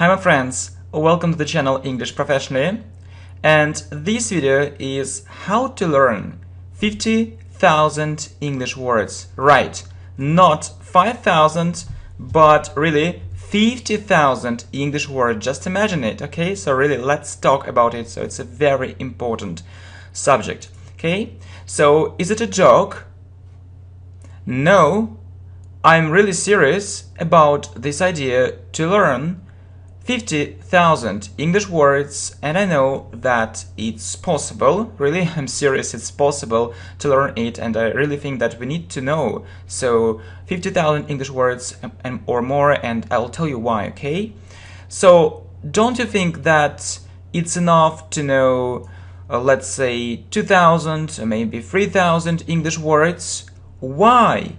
Hi my friends, welcome to the channel English Professionally, and this video is how to learn 50,000 English words. Right, not 5,000 but really 50,000 English words. Just imagine it, okay? So really let's talk about it. So it's a very important subject, okay? So is it a joke? No, I'm really serious about this idea to learn 50,000 English words, and I know that it's possible. Really, I'm serious, it's possible to learn it, and I really think that we need to know. So 50,000 English words or more, and I'll tell you why, okay? So don't you think that it's enough to know, let's say 2,000 or maybe 3,000 English words? Why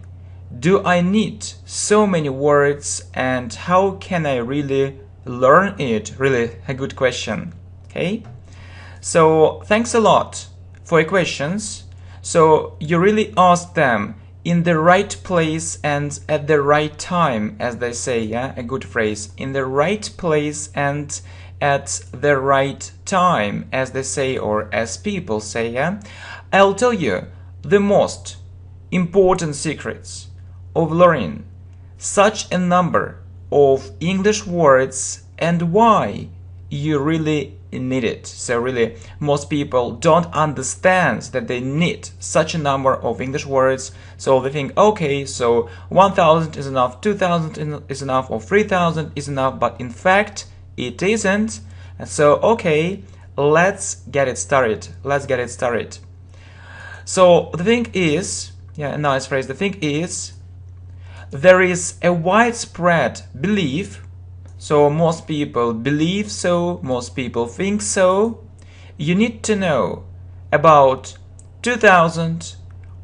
do I need so many words, and how can I really learn it? Really a good question, okay? So thanks a lot for your questions. So you really asked them in the right place and at the right time, as they say, yeah, a good phrase, in the right place and at the right time, as they say, or as people say, yeah. I'll tell you the most important secrets of learning such a number of English words and why you really need it. So really most people don't understand that they need such a number of English words, so they think, okay, so 1,000 is enough, 2,000 is enough, or 3,000 is enough, but in fact it isn't. And so okay, let's get it started. So the thing is, yeah, a nice phrase, the thing is, there is a widespread belief, so most people believe so, most people think so. You need to know about 2,000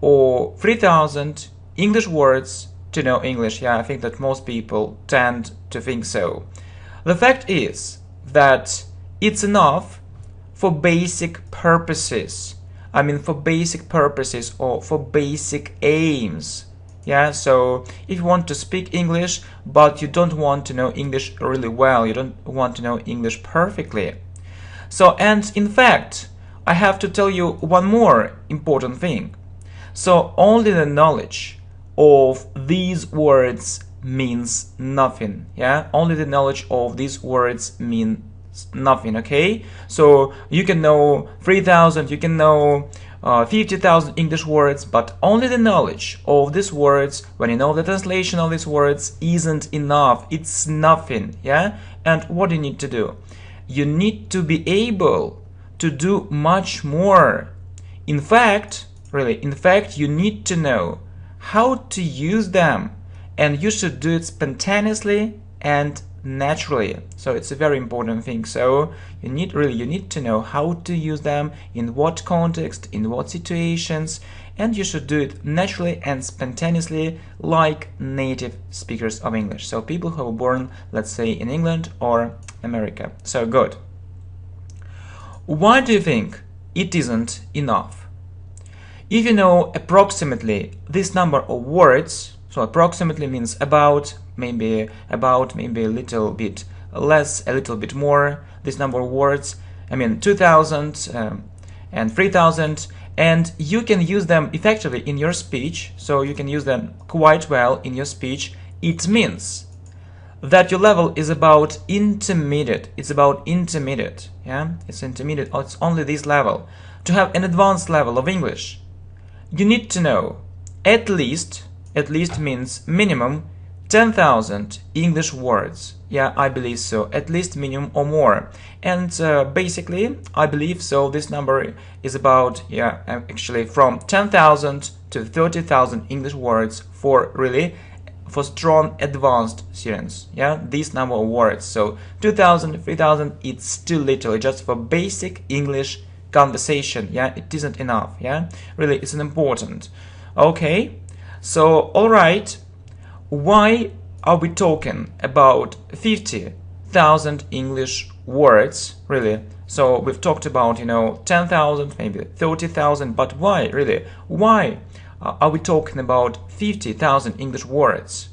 or 3,000 English words to know English. Yeah, I think that most people tend to think so. The fact is that it's enough for basic purposes. I mean, for basic purposes or for basic aims. Yeah, so if you want to speak English, but you don't want to know English really well, you don't want to know English perfectly. So, and in fact, I have to tell you one more important thing. So, only the knowledge of these words means nothing. Yeah, only the knowledge of these words means nothing, okay? So, you can know 3,000, you can know 50,000 English words, but only the knowledge of these words, when you know the translation of these words, isn't enough. It's nothing, yeah? And what do you need to do? You need to be able to do much more. In fact, you need to know how to use them, and you should do it spontaneously and naturally. So it's a very important thing. So you need to know how to use them, in what context, in what situations, and you should do it naturally and spontaneously like native speakers of English. So people who were born, let's say, in England or America. So good. Why do you think it isn't enough? If you know approximately this number of words, so approximately means about, maybe a little bit less, a little bit more, this number of words, I mean 2,000 and 3,000, and you can use them effectively in your speech, so you can use them quite well in your speech. It means that your level is about intermediate. It's about intermediate, yeah? It's intermediate, it's only this level. To have an advanced level of English, you need to know at least means minimum 10,000 English words. Yeah, I believe so. At least minimum or more. And basically, I believe so. This number is about, yeah, actually from 10,000 to 30,000 English words for strong advanced students. Yeah, this number of words. So 2,000, 3,000, it's too little. Just for basic English conversation. Yeah, it isn't enough. Yeah, really, it's important. Okay. So, alright, why are we talking about 50,000 English words, really? So, we've talked about, 10,000, maybe 30,000, but why, really? Why are we talking about 50,000 English words?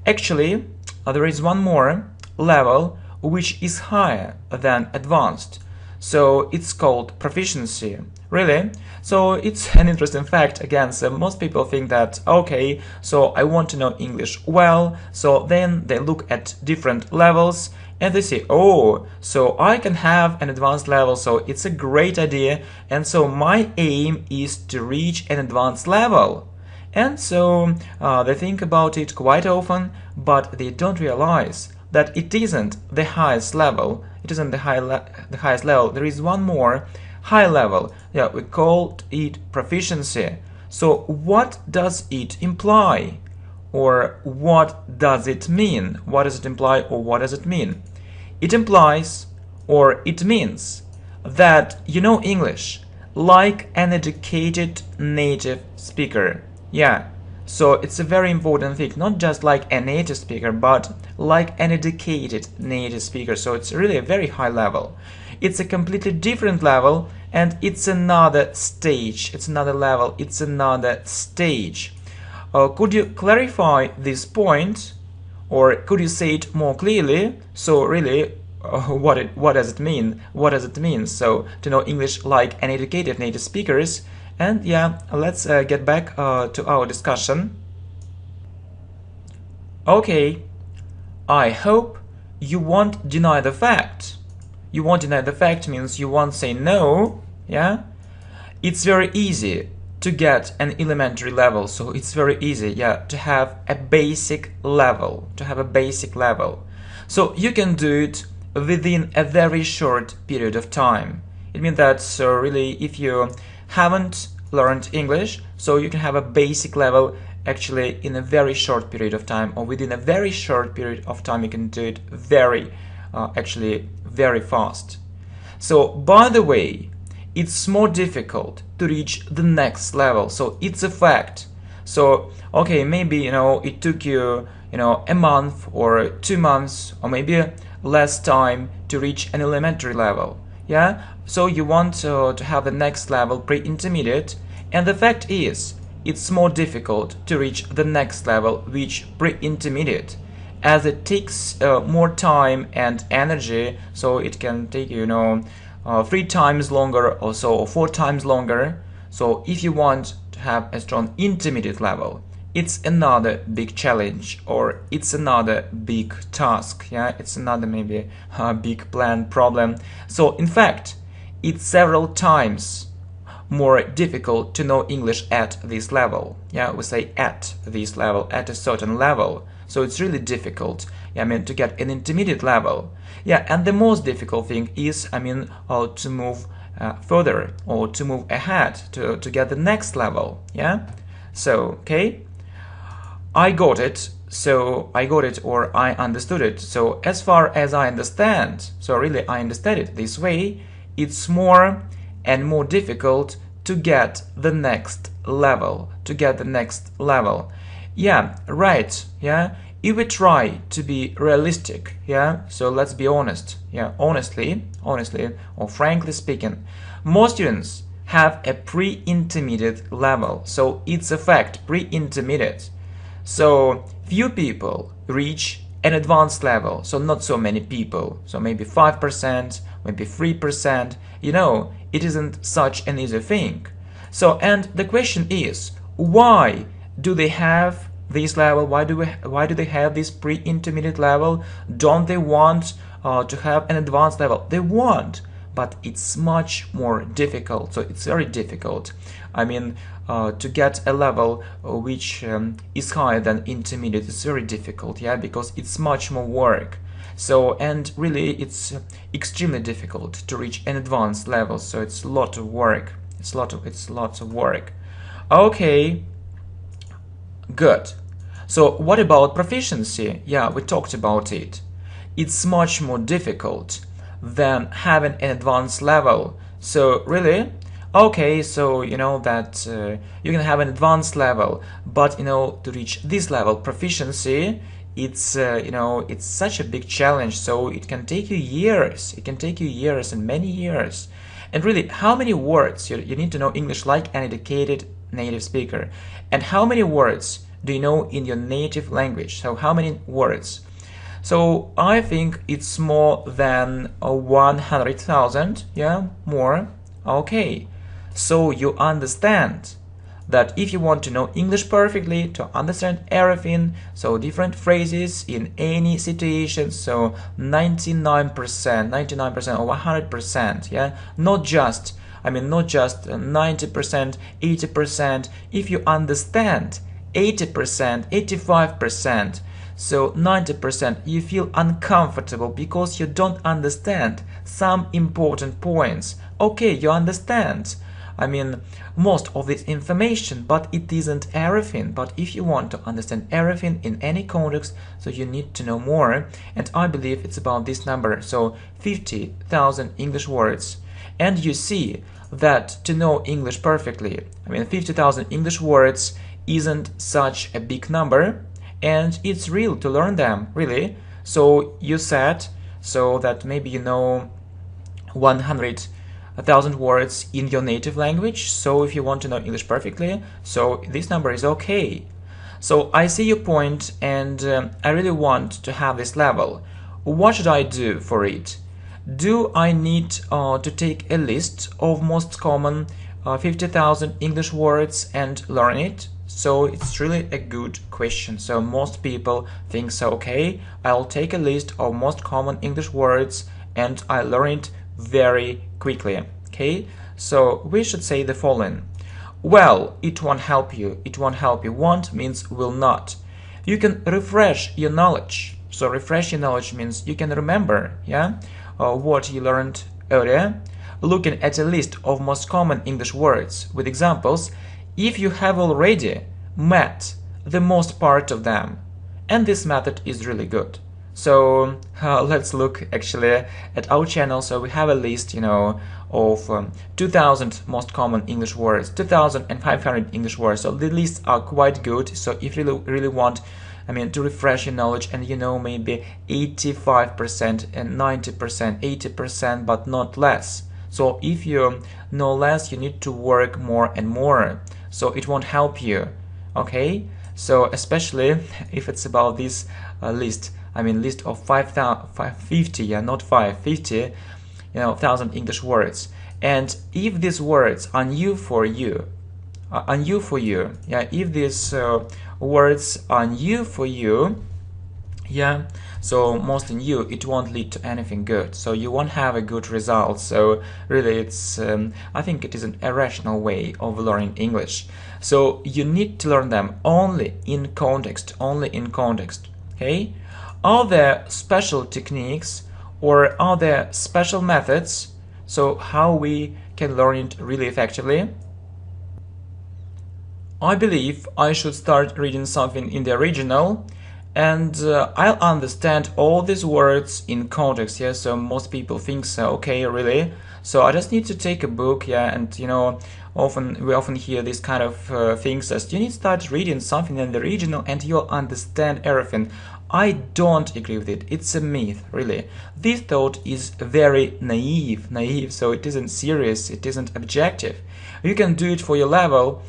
Actually, there is one more level which is higher than advanced. So it's called proficiency. Really? So it's an interesting fact. Again, so most people think that, okay, so I want to know English well, so then they look at different levels and they say, oh, so I can have an advanced level, so it's a great idea, and so my aim is to reach an advanced level. And so they think about it quite often, but they don't realize that it isn't the highest level. It isn't the highest level. There is one more high level. Yeah, we called it proficiency. So what does it imply? Or what does it mean? What does it imply or what does it mean? It implies or it means that you know English like an educated native speaker. Yeah, so it's a very important thing, not just like a native speaker, but like an educated native speaker. So it's really a very high level. It's a completely different level, and it's another stage. It's another level. It's another stage. Could you clarify this point, or could you say it more clearly? So really, what does it mean? What does it mean? So to know English like an educated native speakers. And yeah, let's get back to our discussion. Okay, I hope you won't deny the fact. You won't deny the fact means you won't say no, yeah? It's very easy to get an elementary level, so it's very easy, yeah, to have a basic level, So you can do it within a very short period of time. It means that, so really, if you haven't learned English, so you can have a basic level actually in a very short period of time, or within a very short period of time you can do it actually very fast. So by the way, it's more difficult to reach the next level, so it's a fact. So okay, maybe it took you a month or 2 months or maybe less time to reach an elementary level. Yeah, so you want to have the next level, pre-intermediate, and the fact is it's more difficult to reach the next level, which pre-intermediate, as it takes more time and energy. So it can take 3 times longer or so, or 4 times longer. So if you want to have a strong intermediate level, it's another big challenge, or it's another big task. Yeah, it's another maybe big plan problem. So in fact, it's several times more difficult to know English at this level. Yeah, we say at this level, at a certain level. So it's really difficult, I mean, to get an intermediate level. Yeah, and the most difficult thing is, to move further, or to move ahead to get the next level. Yeah, so okay, I got it. So I got it, or I understood it. So as far as I understand, so really I understand it this way, it's more and more difficult to get the next level, Yeah, right, yeah. If we try to be realistic, yeah, so let's be honest, yeah, honestly, or frankly speaking, most students have a pre-intermediate level, so it's a fact, pre-intermediate. So few people reach an advanced level, so not so many people, so maybe 5%, maybe 3%, it isn't such an easy thing. So, and the question is, why do they have this level? Why do they have this pre-intermediate level? Don't they want to have an advanced level? They want, but it's much more difficult. So it's very difficult. To get a level which is higher than intermediate is very difficult, yeah, because it's much more work. So, and really it's extremely difficult to reach an advanced level, so it's a lot of work. It's lots of work. Okay, good. So what about proficiency? Yeah, we talked about it. It's much more difficult than having an advanced level. So really, okay, so that you can have an advanced level, but to reach this level, proficiency, it's it's such a big challenge. So it can take you years. It can take you years and many years. And really, how many words you need to know English like an educated native speaker? And how many words do you know in your native language? So how many words? So I think it's more than 100,000, yeah, more. Okay, so you understand that if you want to know English perfectly, to understand everything, so different phrases in any situation, so 99% or 100%, yeah, not just 90%, 80%. If you understand 80%, 85%, so 90%, you feel uncomfortable because you don't understand some important points. Okay, you understand most of this information, but it isn't everything. But if you want to understand everything in any context, so you need to know more, and I believe it's about this number, so 50,000 English words. And you see that to know English perfectly, 50,000 English words isn't such a big number, and it's real to learn them, really. So you said so that maybe you know 100,000 words in your native language. So if you want to know English perfectly, so this number is okay. So I see your point, and I really want to have this level. What should I do for it? Do I need to take a list of most common 50,000 English words and learn it? So it's really a good question. So most people think, so okay, I'll take a list of most common English words and I learn it very quickly. Okay, so we should say the following. Well, it won't help you. It won't help you. Won't means will not. You can refresh your knowledge. So refresh your knowledge means you can remember, yeah, what you learned earlier, looking at a list of most common English words with examples, if you have already met the most part of them. And this method is really good. So let's look actually at our channel. So we have a list, of 2,000 most common English words, 2,500 English words. So the lists are quite good. So if you really want, to refresh your knowledge, and maybe 85% and 90%, 80%, but not less. So if you know less, you need to work more and more. So it won't help you. Okay, so especially if it's about this list, list of 550, yeah, not 550, thousand English words. And if these words are new for you, yeah, if these words are new for you, yeah, so mostly new, it won't lead to anything good. So you won't have a good result. So really, it's I think it is an irrational way of learning English. So you need to learn them only in context, okay? Are there special techniques or are there special methods, so how we can learn it really effectively? I believe I should start reading something in the original, and I'll understand all these words in context, yeah, so most people think so, okay, really? So I just need to take a book, yeah, and we often hear these kind of things as you need to start reading something in the original and you'll understand everything. I don't agree with it. It's a myth, really. This thought is very naive, so it isn't serious, it isn't objective. You can do it for your level,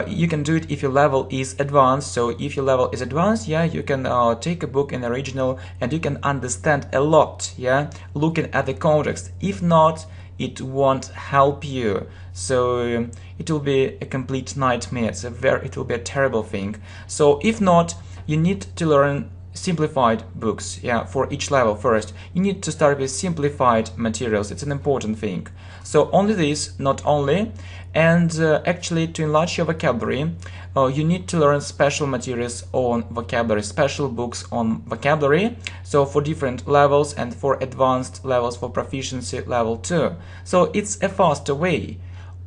you can do it if your level is advanced. So if your level is advanced, yeah, you can take a book in original and you can understand a lot, yeah, looking at the context. If not, it won't help you. So it will be a complete nightmare. It will be a terrible thing. So if not, you need to learn simplified books, yeah, for each level first. You need to start with simplified materials. It's an important thing. So only this, not only, and actually to enlarge your vocabulary, you need to learn special materials on vocabulary, special books on vocabulary, so for different levels and for advanced levels, for proficiency level 2. So it's a faster way.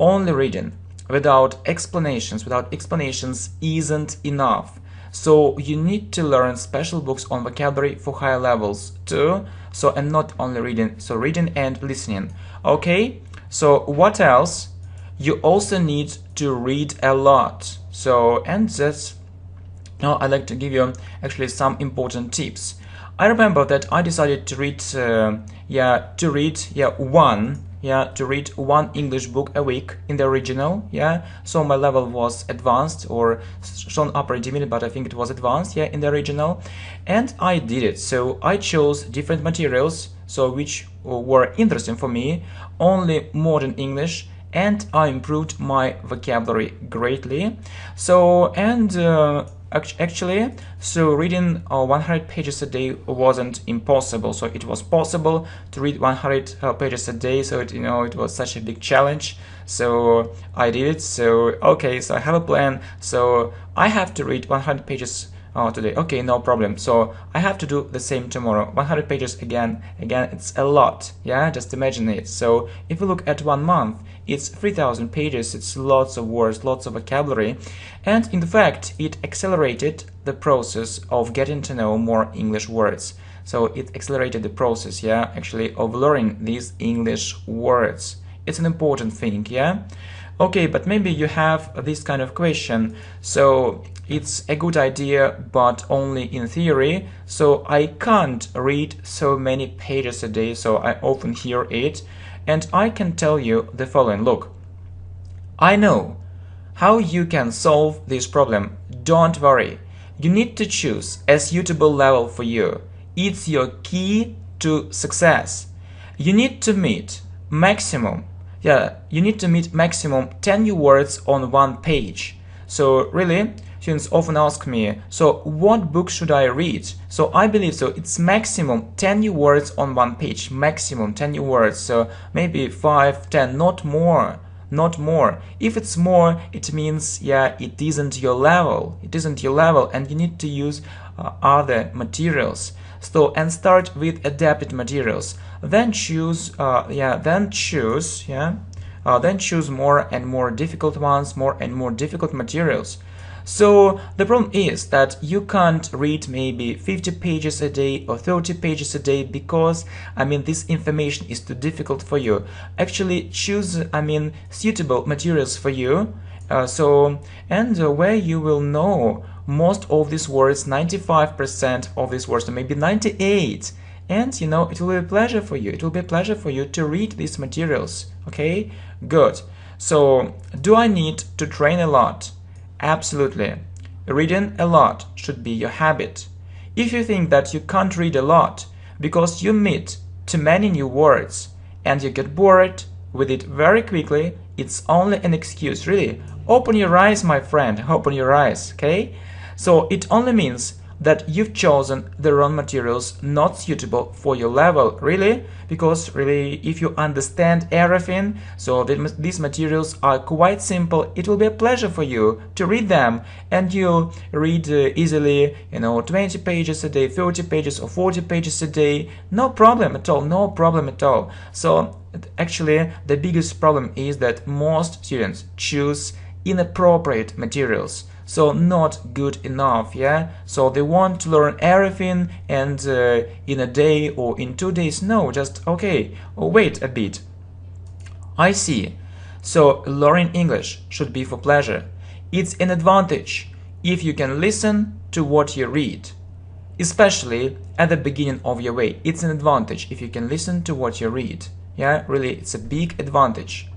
Only reading without explanations isn't enough. So you need to learn special books on vocabulary for higher levels too. So, and not only reading, so reading and listening. Okay, so what else? You also need to read a lot. So, and that's, now I'd like to give you actually some important tips. I remember that I decided to read, yeah, to read one English book a week in the original, yeah. So my level was advanced, or shown upper intermediate, but I think it was advanced, yeah, in the original, and I did it. So I chose different materials, so which were interesting for me, only modern English, and I improved my vocabulary greatly. So, and actually, so reading 100 pages a day wasn't impossible. So it was possible to read 100 pages a day. So it, it was such a big challenge. So I did it. So okay, so I have a plan. So I have to read 100 pages today. Okay, no problem. So I have to do the same tomorrow. 100 pages again, it's a lot. Yeah, just imagine it. So if we look at 1 month, it's 3,000 pages. It's lots of words, lots of vocabulary. And in fact, it accelerated the process of getting to know more English words. So it accelerated the process, yeah, actually, of learning these English words. It's an important thing, yeah? Okay, but maybe you have this kind of question. So it's a good idea, but only in theory. So I can't read so many pages a day, so I often hear it. And I can tell you the following. Look, I know how you can solve this problem. Don't worry. You need to choose a suitable level for you. It's your key to success. You need to meet maximum 10 new words on one page. So really, students often ask me, so what book should I read? So I believe so it's maximum 10 new words on one page, maximum 10 new words. So maybe 5, 10, not more. Not more. If it's more, it means, yeah, it isn't your level. It isn't your level, and you need to use other materials. So, and start with adapted materials. Then choose more and more difficult ones, more and more difficult materials. So the problem is that you can't read maybe 50 pages a day or 30 pages a day because, this information is too difficult for you. Actually choose, suitable materials for you. Where you will know most of these words, 95% of these words, or maybe 98%. And it will be a pleasure for you. It will be a pleasure for you to read these materials. Okay, good. So, do I need to train a lot? Absolutely. Reading a lot should be your habit. If you think that you can't read a lot because you meet too many new words and you get bored with it very quickly, it's only an excuse, really. Open your eyes, my friend, open your eyes, okay? So, it only means that you've chosen the wrong materials not suitable for your level, really, because really if you understand everything, so these materials are quite simple, it will be a pleasure for you to read them, and you'll read easily, 20 pages a day, 30 pages or 40 pages a day, no problem at all, no problem at all. So actually the biggest problem is that most students choose inappropriate materials. So not good enough, yeah? So they want to learn everything and in a day or in 2 days. No, just okay, wait a bit. I see. So learning English should be for pleasure. It's an advantage if you can listen to what you read, especially at the beginning of your way. It's an advantage if you can listen to what you read. Yeah, really, it's a big advantage.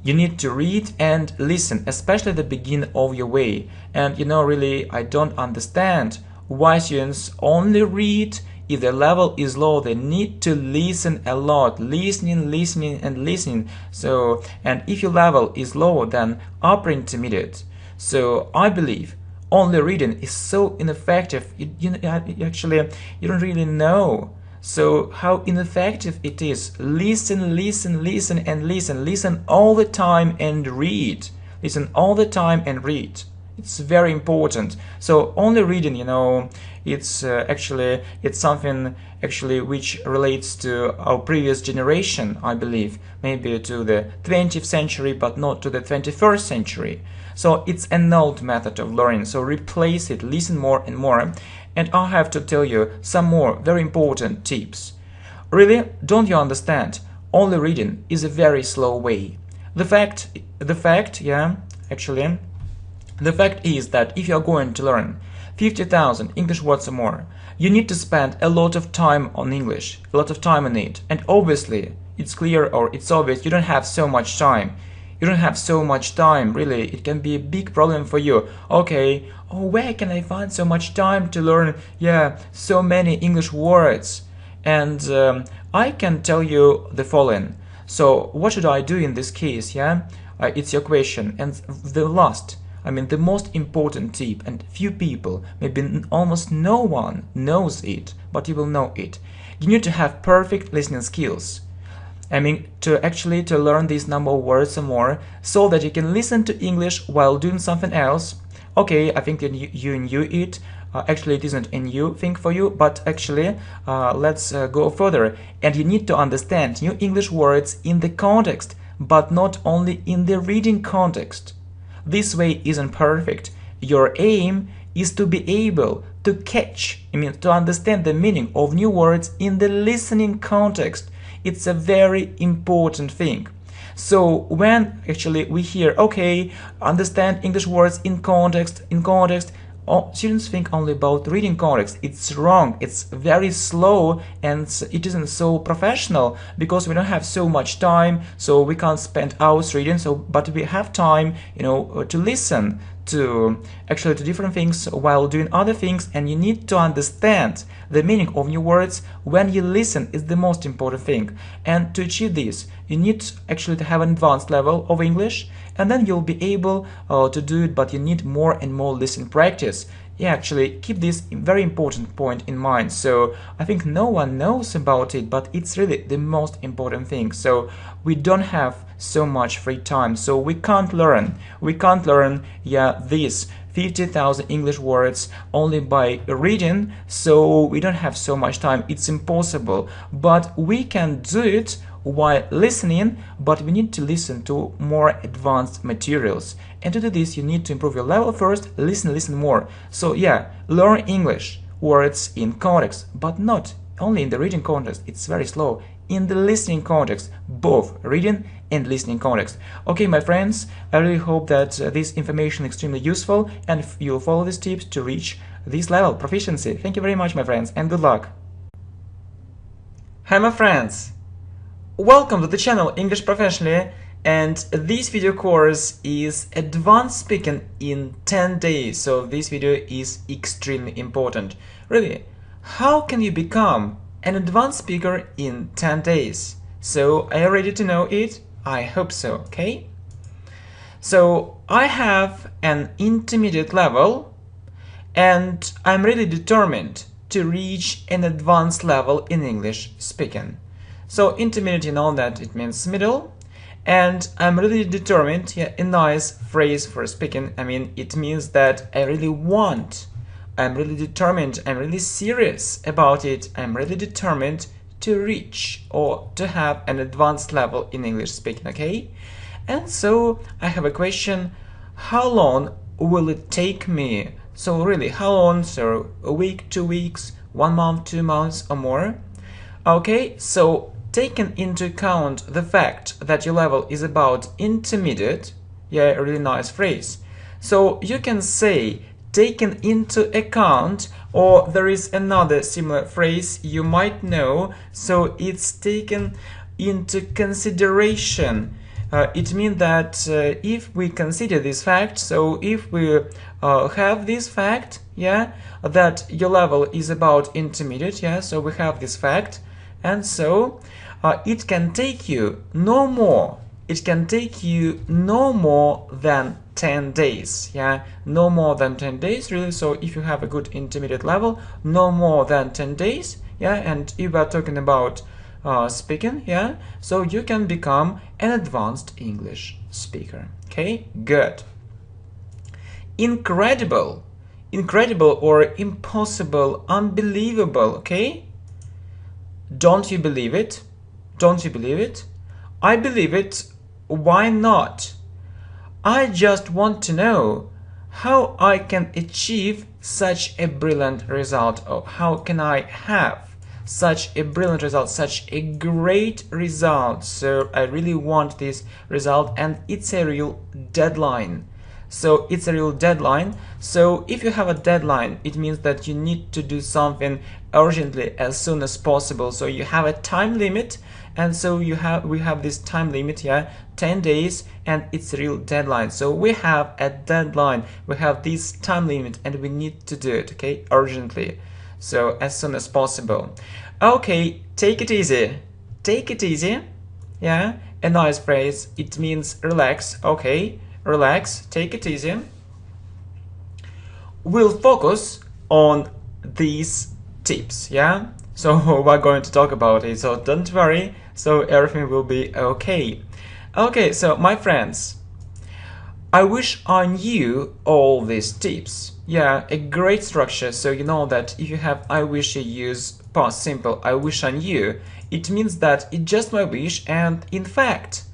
You need to read and listen, especially at the beginning of your way. And really, I don't understand why students only read if their level is low. They need to listen a lot, listening. So, and if your level is low, then upper intermediate. So I believe only reading is so ineffective. Actually, you don't really know. So how ineffective it is. Listen all the time and read. Listen all the time and read. It's very important. So only reading, it's something actually which relates to our previous generation, I believe, maybe to the 20th century, but not to the 21st century. So it's an old method of learning. So replace it, listen more and more. And I have to tell you some more very important tips. Really, don't you understand? Only reading is a very slow way. The fact is that if you are going to learn 50,000 English words or more, you need to spend a lot of time on English, a lot of time on it. And obviously, it's clear or it's obvious you don't have so much time. You don't have so much time, really. It can be a big problem for you. Okay, oh, where can I find so much time to learn, so many English words? And I can tell you the following. So what should I do in this case, it's your question. And the most important tip, and few people, maybe almost no one knows it, but you will know it. You need to have perfect listening skills. To learn these number of words or more, so that you can listen to English while doing something else. Okay, I think you knew it. Actually, it isn't a new thing for you, but actually, let's go further. And you need to understand new English words in the context, but not only in the reading context. This way isn't perfect. Your aim is to be able to to understand the meaning of new words in the listening context. It's a very important thing. So when actually we hear, okay, understand English words in context, students think only about reading context. It's wrong. It's very slow and it isn't so professional because we don't have so much time, so we can't spend hours reading. But we have time, to listen to different things while doing other things, and you need to understand the meaning of new words when you listen is the most important thing. And to achieve this, you need to have an advanced level of English, and then you'll be able to do it, but you need more and more listening practice. Keep this very important point in mind. So I think no one knows about it, but it's really the most important thing. So we don't have so much free time, so we can't learn these 50,000 English words only by reading, so we don't have so much time. It's impossible, but we can do it while listening, but we need to listen to more advanced materials. And to do this, you need to improve your level first, listen more. So learn English words in context, but not only in the reading context. It's very slow. In the listening context, both reading and listening context. Okay, my friends, I really hope that this information is extremely useful and you'll follow these tips to reach this level, proficiency. Thank you very much, my friends, and good luck. Hi, my friends. Welcome to the channel English Professionally, and this video course is Advanced Speaking in 10 days. So this video is extremely important. Really, how can you become an advanced speaker in 10 days? So are you ready to know it? I hope so, okay? So I have an intermediate level and I'm really determined to reach an advanced level in English speaking. So intermediate, you know that it means middle, and I'm really determined, a nice phrase for speaking. It means that I really want, I'm really determined, I'm really serious about it, I'm really determined to reach or to have an advanced level in English speaking, okay? And so I have a question, how long will it take me? So really, how long? So a week, 2 weeks, 1 month, 2 months or more? Okay, so taking into account the fact that your level is about intermediate, a really nice phrase. So you can say taken into account, or there is another similar phrase you might know, so it's taken into consideration. It means that if we consider this fact, so if we have this fact, that your level is about intermediate, so we have this fact, and so it can take you no more. It can take you no more than 10 days. No more than 10 days, really. So if you have a good intermediate level, no more than 10 days. And if we are talking about speaking, so you can become an advanced English speaker. Okay, good. Incredible, incredible or impossible, unbelievable. Okay, don't you believe it? Don't you believe it? I believe it. Why not? I just want to know how I can achieve such a brilliant result, or how can I have such a brilliant result, such a great result. So I really want this result, and it's a real deadline. So it's a real deadline. So if you have a deadline, it means that you need to do something urgently as soon as possible. So you have a time limit, and so we have this time limit, yeah, 10 days, and it's a real deadline. So we have a deadline, we have this time limit, and we need to do it, okay, urgently. So as soon as possible. Okay, take it easy. Take it easy. Yeah, a nice phrase. It means relax. Okay, relax, take it easy. We'll focus on these tips, yeah? So we're going to talk about it, so don't worry, so everything will be okay. Okay, so my friends, I wish I knew all these tips. Yeah, a great structure, so you know that if you have I wish, you use past simple, I wish I knew. It means that it's just my wish, and in fact,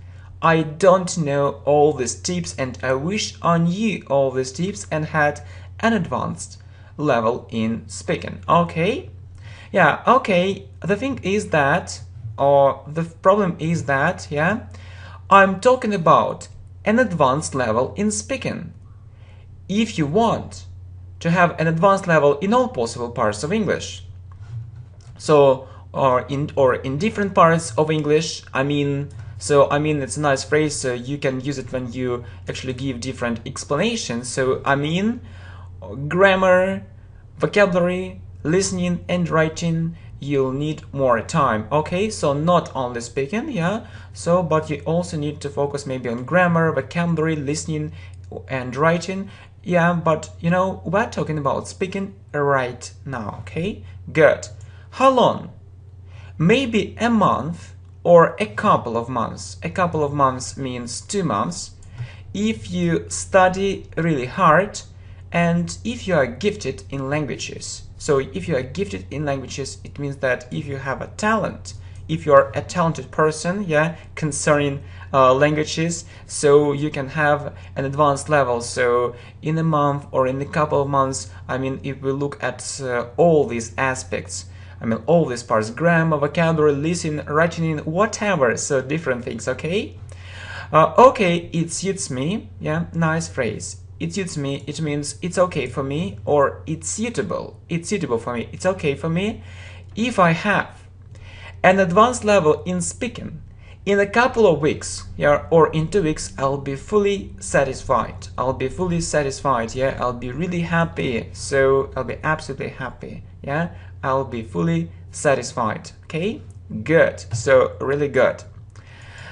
I don't know all these tips, and I wish I knew all these tips and had an advanced level in speaking. Okay? Yeah, okay. The thing is that, or the problem is that, yeah, I'm talking about an advanced level in speaking. If you want to have an advanced level in all possible parts of English, so or in different parts of English, I mean, it's a nice phrase, so you can use it when you actually give different explanations. So I mean, grammar, vocabulary, listening and writing, you'll need more time. Okay, so not only speaking, yeah, so but you also need to focus maybe on grammar, vocabulary, listening and writing. Yeah, but you know, we're talking about speaking right now. Okay, good. How long? Maybe a month or a couple of months. A couple of months means 2 months. If you study really hard and if you are gifted in languages. So if you are gifted in languages, it means that if you have a talent, if you are a talented person, yeah, concerning languages, so you can have an advanced level. So in a month or in a couple of months, I mean, if we look at all these aspects, I mean, all these parts, grammar, vocabulary, listening, writing, whatever, so different things, okay? Okay, it suits me, yeah, nice phrase. It suits me, it means it's okay for me, or it's suitable for me, it's okay for me. If I have an advanced level in speaking, in a couple of weeks, yeah, or in 2 weeks, I'll be fully satisfied. I'll be fully satisfied, yeah, I'll be really happy, so I'll be absolutely happy, yeah, I'll be fully satisfied, okay? Good, so really good.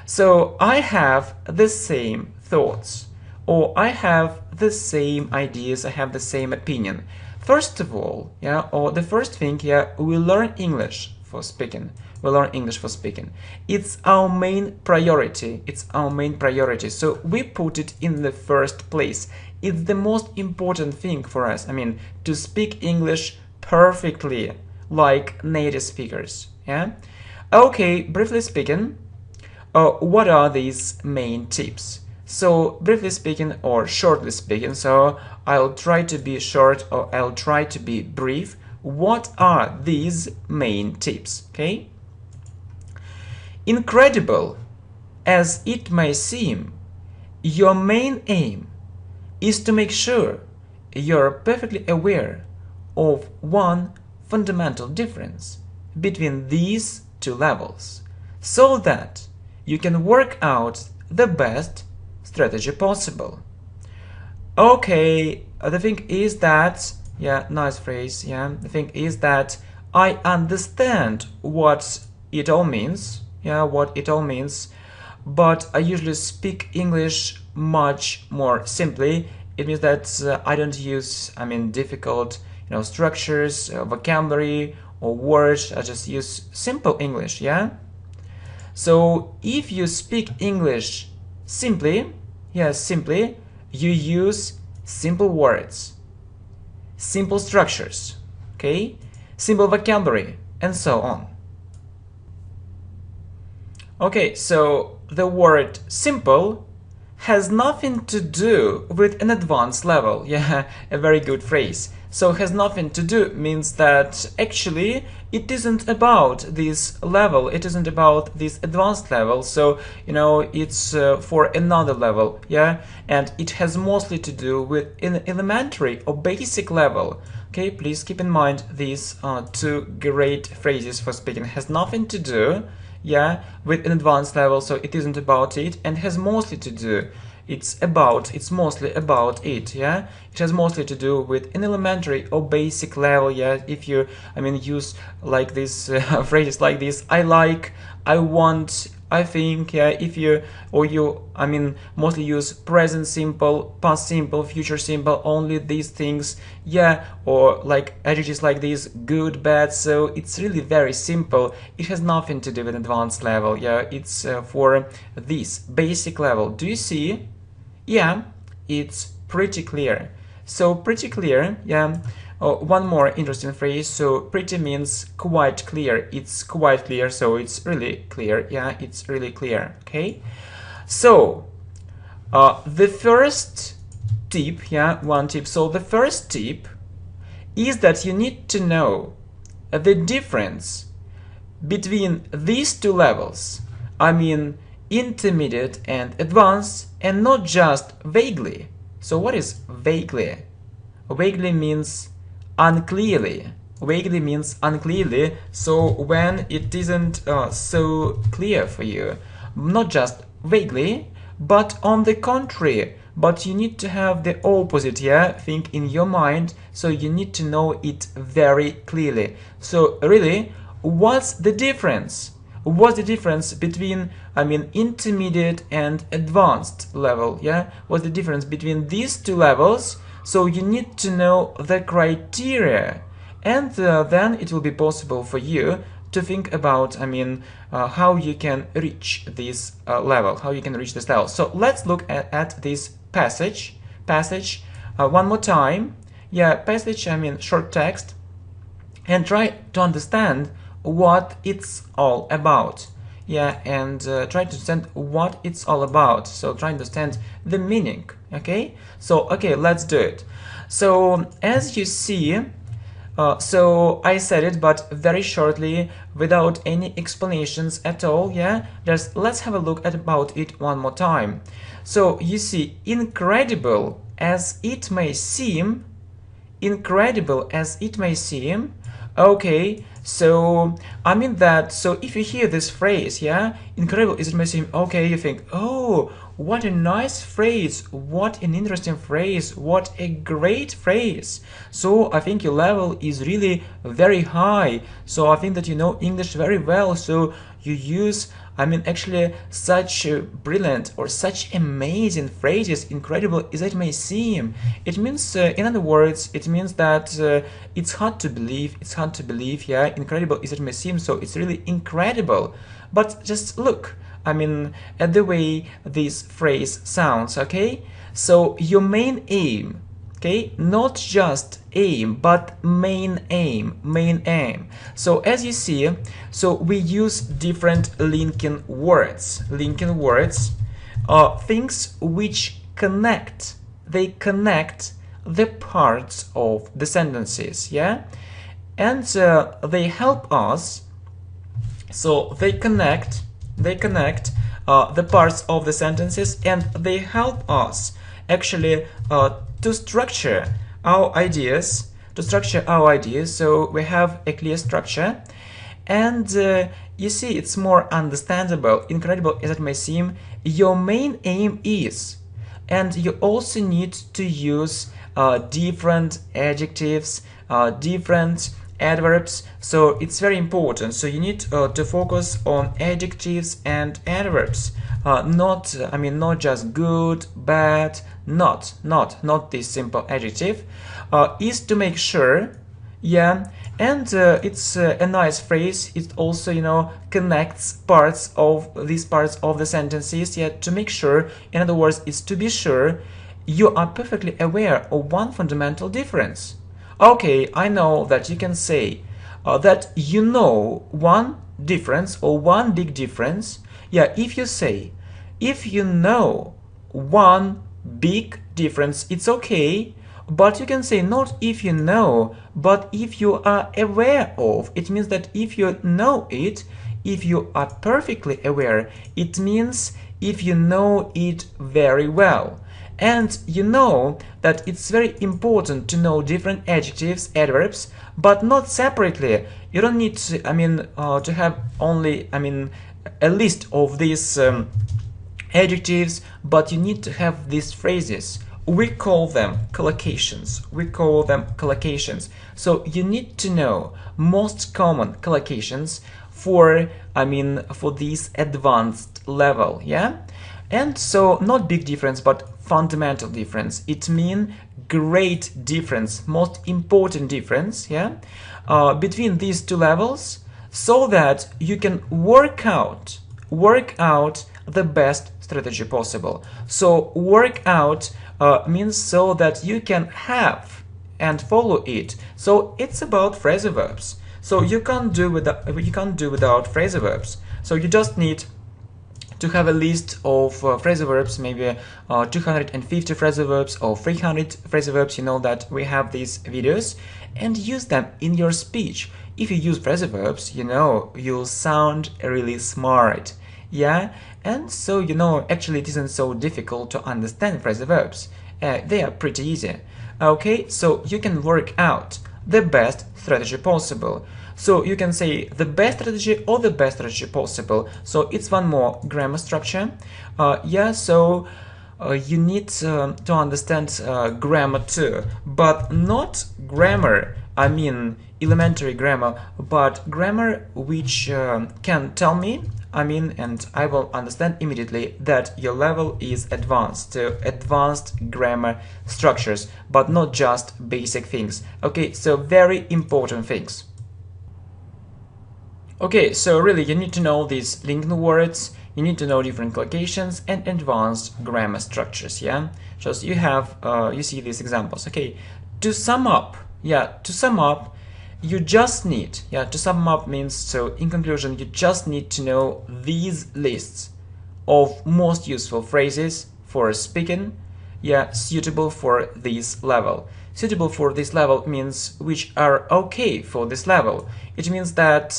So I have the same thoughts, or I have the same ideas, I have the same opinion. First of all, yeah, or the first thing, yeah, we learn English for speaking. We learn English for speaking. It's our main priority. It's our main priority. So we put it in the first place. It's the most important thing for us. I mean, to speak English perfectly, like native speakers. Yeah. Okay. Briefly speaking, what are these main tips? So briefly speaking or shortly speaking, so I'll try to be short or I'll try to be brief. What are these main tips? Okay. Incredible as it may seem, your main aim is to make sure you're perfectly aware of one fundamental difference between these two levels, so that you can work out the best strategy possible. Okay, the thing is that, yeah, nice phrase, yeah, the thing is that I understand what it all means, yeah, what it all means, but I usually speak English much more simply. It means that I don't use, I mean, difficult, you know, structures, vocabulary or words. I just use simple English, yeah. So if you speak English simply, yeah, simply, you use simple words, simple structures, okay, simple vocabulary, and so on. Okay, so the word simple has nothing to do with an advanced level. Yeah, a very good phrase. So has nothing to do means that actually it isn't about this level, it isn't about this advanced level, so you know it's for another level, yeah, and it has mostly to do with an elementary or basic level. Okay, please keep in mind these two great phrases for speaking. Has nothing to do, yeah, with an advanced level, so it isn't about it, and has mostly to do, it's mostly about it, yeah. It has mostly to do with an elementary or basic level, yeah. If you, I mean, use like this phrases like this, I like, I want, I think, yeah. If you, or you, I mean, mostly use present simple, past simple, future simple, only these things, yeah, or like adjectives like this, good, bad. So it's really very simple. It has nothing to do with advanced level, yeah. It's for this basic level. Do you see? Yeah, it's pretty clear. So pretty clear, yeah. One more interesting phrase. So pretty means quite clear. It's quite clear, so it's really clear. Yeah, it's really clear. Okay. So the first tip, yeah, one tip. So the first tip is that you need to know the difference between these two levels. I mean, intermediate and advanced, and not just vaguely. So what is vaguely? Vaguely means unclearly. Vaguely means unclearly, so when it isn't so clear for you. Not just vaguely, but on the contrary. But you need to have the opposite, yeah, thing in your mind, so you need to know it very clearly. So really, what's the difference? What's the difference between, I mean, intermediate and advanced level, yeah? What's the difference between these two levels? So you need to know the criteria, and then it will be possible for you to think about, I mean, how you can reach this level, how you can reach this level. So let's look at this passage one more time. Yeah, passage, I mean, short text, and try to understand what it's all about. Yeah, and try to understand what it's all about. So try to understand the meaning. Okay, so okay, let's do it. So as you see, so I said it, but very shortly, without any explanations at all. Yeah, just let's have a look at about it one more time. So you see, incredible as it may seem, incredible as it may seem. Okay, so I mean that, so if you hear this phrase, yeah, incredible as it may seem, okay, you think, oh, what a nice phrase, what an interesting phrase, what a great phrase. So I think your level is really very high. So I think that you know English very well. So you use, I mean, actually such brilliant or such amazing phrases, incredible as it may seem. It means, in other words, it means that it's hard to believe, yeah, incredible as it may seem, so it's really incredible. But just look, I mean, at the way this phrase sounds, okay? So your main aim, okay, not just aim, but main aim. So as you see, so we use different linking words, things which connect, they connect the parts of the sentences, yeah, and they help us, so they connect the parts of the sentences, and they help us actually to structure our ideas, so we have a clear structure, and you see, it's more understandable, incredible as it may seem, your main aim is, and you also need to use different adjectives, different adverbs, so it's very important. So you need to focus on adjectives and adverbs, not just good, bad, not this simple adjective, is to make sure, yeah, and it's a nice phrase. It also, you know, connects parts of the sentences, yeah, to make sure, in other words, it's to be sure you are perfectly aware of one fundamental difference. Okay, I know that you can say that you know one difference or one big difference. Yeah, if you say, if you know one big difference, it's okay. But you can say not if you know, but if you are aware of. It means that if you know it, if you are perfectly aware, it means if you know it very well. And you know that it's very important to know different adjectives, adverbs, but not separately. You don't need to, to have only, a list of these adjectives, but you need to have these phrases. We call them collocations. We call them collocations. So you need to know most common collocations for, for this advanced level, yeah? And so not big difference, but fundamental difference. It means great difference, most important difference, yeah, between these two levels, so that you can work out the best strategy possible. So work out means so that you can have and follow it. So it's about phrasal verbs. So you can't do without phrasal verbs. So you just need to have a list of phrasal verbs, maybe 250 phrasal verbs or 300 phrasal verbs. You know that we have these videos, and use them in your speech. If you use phrasal verbs, you know, you'll sound really smart, yeah? And so, you know, actually it isn't so difficult to understand phrasal verbs. They are pretty easy. Okay, so you can work out the best strategy possible. So you can say the best strategy or the best strategy possible. So it's one more grammar structure. So you need to understand grammar too, but not grammar, elementary grammar, but grammar which can tell me, and I will understand immediately that your level is advanced, to advanced grammar structures, but not just basic things. Okay, so very important things. Okay, so really you need to know these linked words, you need to know different collocations and advanced grammar structures, yeah? Just you have, you see these examples. Okay, to sum up, you just need, to sum up means, so in conclusion, you just need to know these lists of most useful phrases for speaking, suitable for this level. Suitable for this level means which are okay for this level. It means that,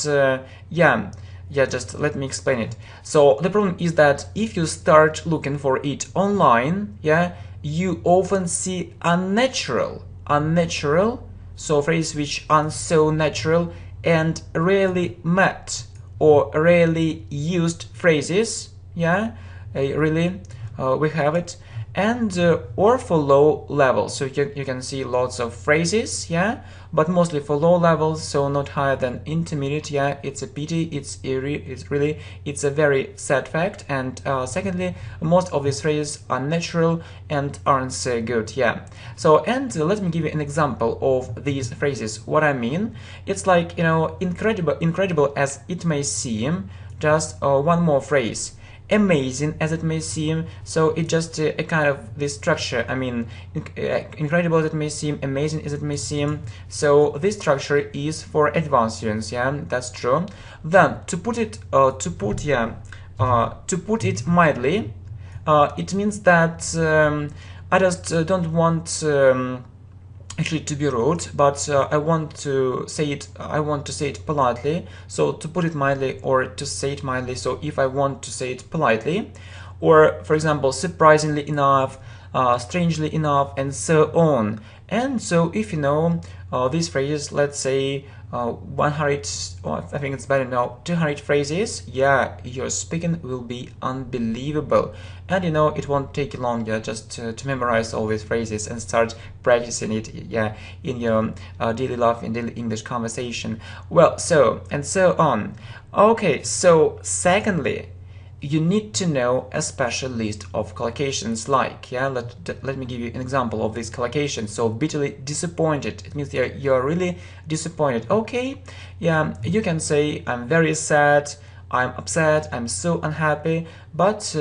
just let me explain it. So the problem is that if you start looking for it online, you often see unnatural, so phrases which aren't so natural and rarely met or rarely used phrases, we have it. And or for low levels, so you can see lots of phrases, but mostly for low levels, so not higher than intermediate. It's a pity, it's a very sad fact. And secondly, most of these phrases are natural and aren't so good. So, and let me give you an example of these phrases. What I mean, it's like, incredible as it may seem. Just one more phrase. Amazing as it may seem, so it's just a kind of this structure. Incredible as it may seem, amazing as it may seem. So this structure is for advanced students. That's true. Then to put it mildly, it means that I just don't want actually to be rude, but I want to say it politely. So to put it mildly or to say it mildly, so if I want to say it politely, or for example, surprisingly enough, strangely enough, and so on. And so if you know these phrases, let's say 100, or I think it's better now, 200 phrases, your speaking will be unbelievable. And it won't take you long just to memorize all these phrases and start practicing it in your daily life, in daily English conversation. Well, so and so on. Okay, so secondly, you need to know a special list of collocations, like, let me give you an example of this collocation. So bitterly disappointed, it means you're really disappointed. Okay, you can say I'm very sad, I'm upset, I'm so unhappy, but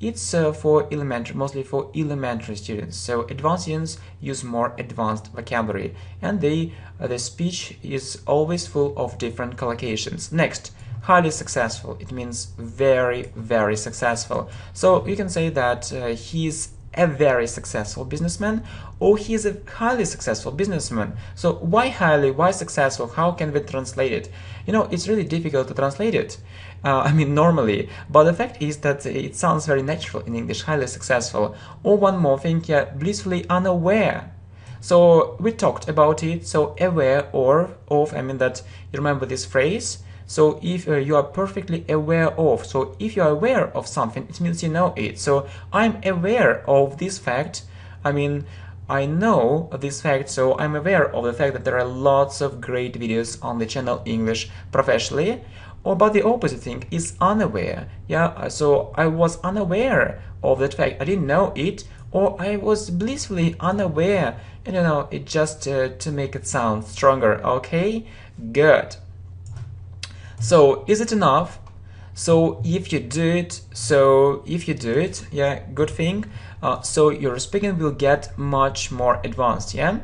it's for elementary, mostly for elementary students. So advanced students use more advanced vocabulary, and the speech is always full of different collocations. Next, highly successful, it means very, very successful. So you can say that he's a very successful businessman, or he is a highly successful businessman. So why highly, why successful, how can we translate it? You know, it's really difficult to translate it, I mean normally, but the fact is that it sounds very natural in English, highly successful. Or one more thing, yeah, blissfully unaware. So we talked about it, so aware or of, I mean that you remember this phrase. So if you are perfectly aware of, so if you are aware of something, it means you know it. So I'm aware of this fact, I mean I know this fact, so I'm aware of the fact that there are lots of great videos on the channel English Professionally. Or but the opposite thing is unaware. Yeah, so I was unaware of that fact, I didn't know it, or I was blissfully unaware, and you know, it just to make it sound stronger. Okay, good. So is it enough? So if you do it, yeah, good thing. So your speaking will get much more advanced, yeah.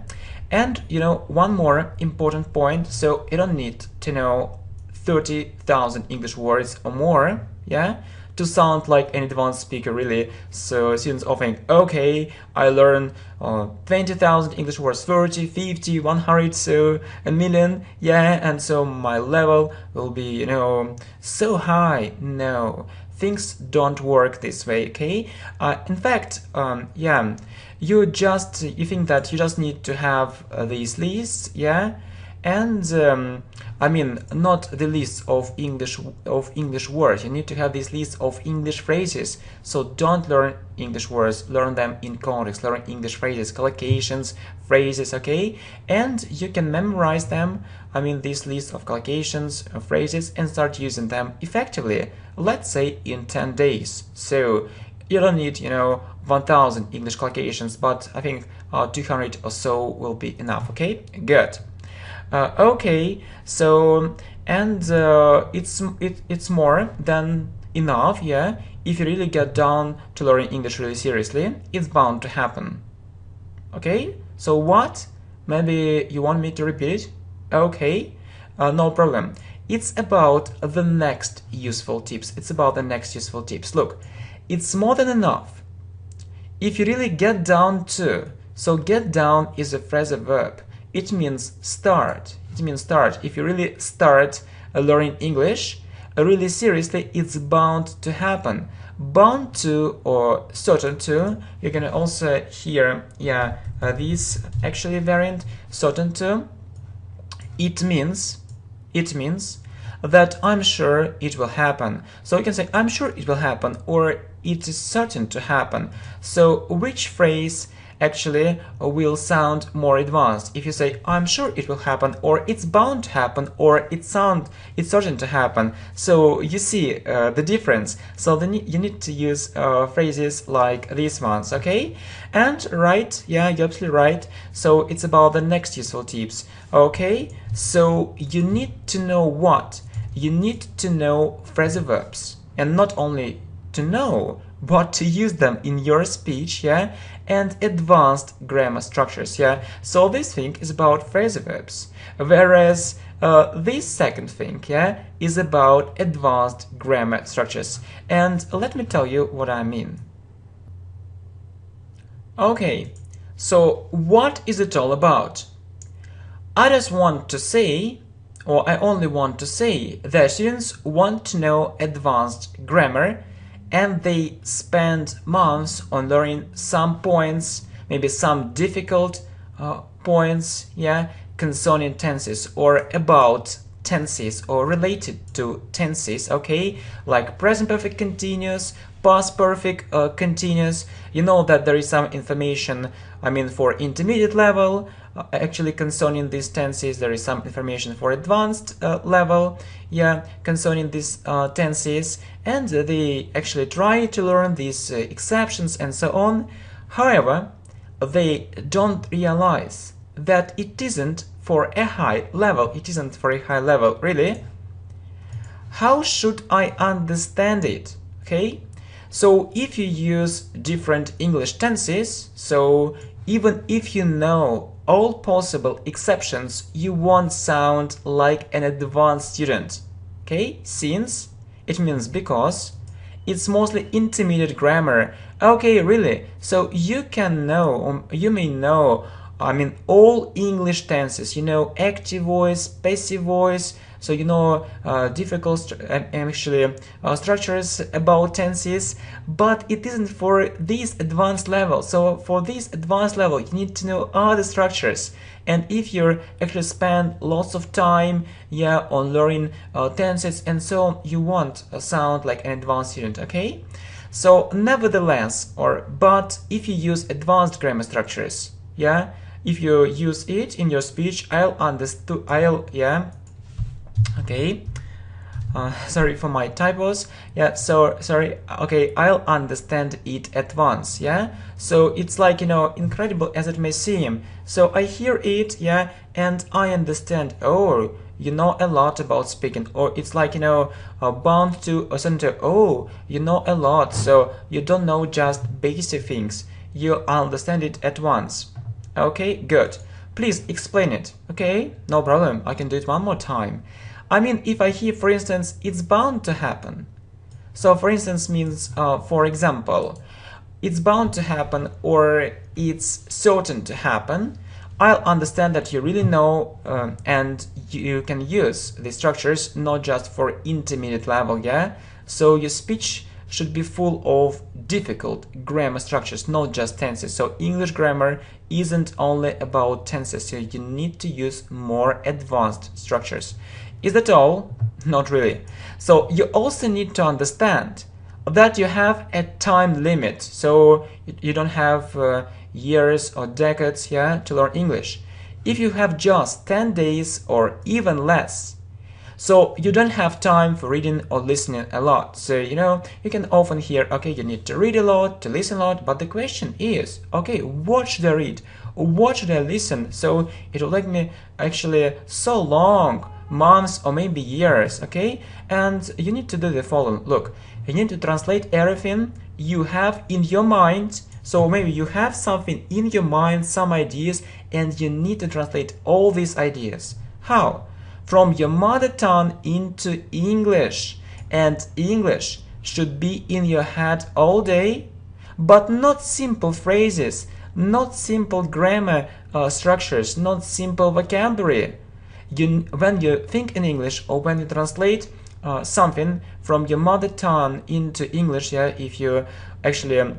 And you know, one more important point. So you don't need to know 30,000 English words or more, yeah, to sound like an advanced speaker, really. So students often think, okay, I learn 20,000 English words, 30, 50, 100, so a million, yeah, and so my level will be, you know, so high. No, things don't work this way, okay? In fact, yeah, you think that you just need to have these lists, yeah, and I mean not the list of English words. You need to have this list of English phrases. So don't learn English words, learn them in context, learn English phrases, collocations, phrases, okay? And you can memorize them, I mean this list of collocations, phrases, and start using them effectively, let's say in 10 days. So you don't need, you know, 1000 English collocations, but I think 200 or so will be enough, okay? Good. Okay, so and it's more than enough, yeah. If you really get down to learning English really seriously, it's bound to happen. Okay, so what? Maybe you want me to repeat it? Okay, no problem. It's about the next useful tips. It's about the next useful tips. Look, it's more than enough. If you really get down to, so get down is a phrasal verb. It means start. It means start. If you really start learning English really seriously, it's bound to happen. Bound to or certain to. You can also hear, yeah, this actually variant, certain to. It means that I'm sure it will happen. So you can say I'm sure it will happen, or it is certain to happen. So which phrase actually will sound more advanced? If you say I'm sure it will happen, or it's bound to happen, or it's certain to happen. So you see the difference. So then you need to use phrases like these ones, okay? And right, yeah, you're absolutely right. So it's about the next useful tips, okay? So you need to know what? You need to know phrasal verbs, and not only to know, but to use them in your speech, yeah, and advanced grammar structures, yeah. So this thing is about phrasal verbs, whereas this second thing, yeah, is about advanced grammar structures. And let me tell you what I mean. Okay, so what is it all about? I just want to say, or I only want to say, that students want to know advanced grammar, and they spend months on learning some points, maybe some difficult points, yeah, concerning tenses or about tenses or related to tenses, okay, like present perfect continuous, past perfect continuous. You know that there is some information, I mean, for intermediate level, actually concerning these tenses. There is some information for advanced level, yeah, concerning these tenses, and they actually try to learn these exceptions and so on. However, they don't realize that it isn't for a high level. It isn't for a high level, really. How should I understand it? Okay, so if you use different English tenses, so even if you know all possible exceptions, you won't sound like an advanced student. Okay, since it means because it's mostly intermediate grammar. Okay, really? So you can know, or you may know, I mean, all English tenses, you know, active voice, passive voice, so you know difficult structures about tenses, but it isn't for this advanced level. So for this advanced level, you need to know other structures. And if you actually spend lots of time, yeah, on learning tenses and so on, you won't sound like an advanced student, okay? So nevertheless, but if you use advanced grammar structures, yeah, if you use it in your speech, okay, sorry for my typos, yeah, so sorry, okay, I'll understand it at once, yeah, so it's like, you know, incredible as it may seem, so I hear it, yeah, and I understand, oh, you know a lot about speaking, or it's like, you know, bound to a center, oh, you know a lot, so you don't know just basic things, you understand it at once. Okay, good. Please explain it. Okay, no problem. I can do it one more time. I mean, if I hear, for instance, it's bound to happen. So, for instance, means, for example, it's bound to happen or it's certain to happen. I'll understand that you really know and you can use the structures not just for intermediate level, yeah? So your speech should be full of difficult grammar structures, not just tenses. So English grammar isn't only about tenses, so you need to use more advanced structures. Is that all? Not really. So you also need to understand that you have a time limit. So you don't have years or decades, yeah, to learn English. If you have just 10 days or even less, so you don't have time for reading or listening a lot. So, you know, you can often hear, okay, you need to read a lot, to listen a lot, but the question is, okay, what should I read? What should I listen? So it will take me actually so long, months or maybe years, okay? And you need to do the following. Look, you need to translate everything you have in your mind. So maybe you have something in your mind, some ideas, and you need to translate all these ideas. How? From your mother tongue into English, and English should be in your head all day, but not simple phrases, not simple grammar structures, not simple vocabulary. When you think in English or when you translate something from your mother tongue into English, yeah, if you actually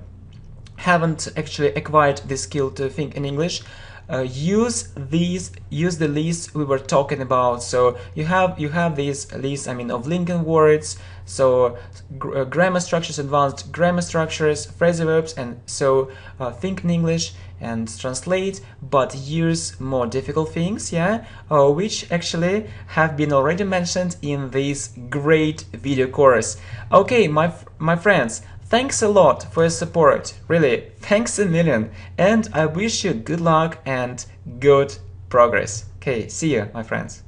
haven't actually acquired the skill to think in English, use the list we were talking about. So you have these lists, I mean, of linking words, so grammar structures, advanced grammar structures, phrasal verbs, and so think in English and translate, but use more difficult things, yeah, which actually have been already mentioned in this great video course. Okay, my friends, thanks a lot for your support, really, thanks a million, and I wish you good luck and good progress. Okay, see you, my friends.